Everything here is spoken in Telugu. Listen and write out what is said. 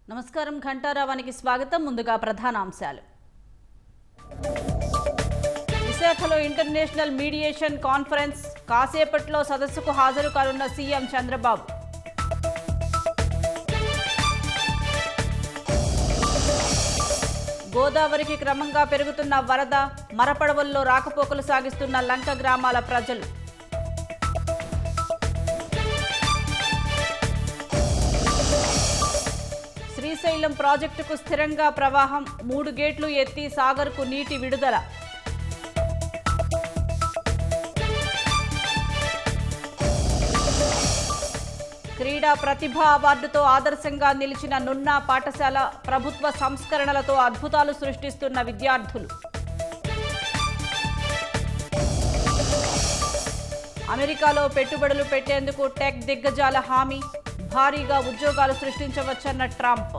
నమస్కారం ఘంటారావానికి స్వాగతం. ముందుగా ప్రధాన అంశాలు. విశాఖలో ఇంటర్నేషనల్ మీడియేషన్ కాన్ఫరెన్స్ కాసేపట్లో సదస్సుకు హాజరు కానున్న సీఎం చంద్రబాబు. గోదావరికి క్రమంగా పెరుగుతున్న వరద, మరపడవల్లో రాకపోకలు సాగిస్తున్న లంక గ్రామాల ప్రజలు. శ్రీశైలం ప్రాజెక్టుకు స్థిరంగా ప్రవాహం, 3 గేట్లు ఎత్తి సాగర్కు నీటి విడుదల. క్రీడా ప్రతిభా అవార్డుతో ఆదర్శంగా నిలిచిన నున్నా పాఠశాల, ప్రభుత్వ సంస్కరణలతో అద్భుతాలు సృష్టిస్తున్న విద్యార్థులు. అమెరికాలో పెట్టుబడులు పెట్టేందుకు టెక్ దిగ్గజాల హామీ, భారీగా ఉద్యోగాలు సృష్టించవచ్చన్న ట్రంప్.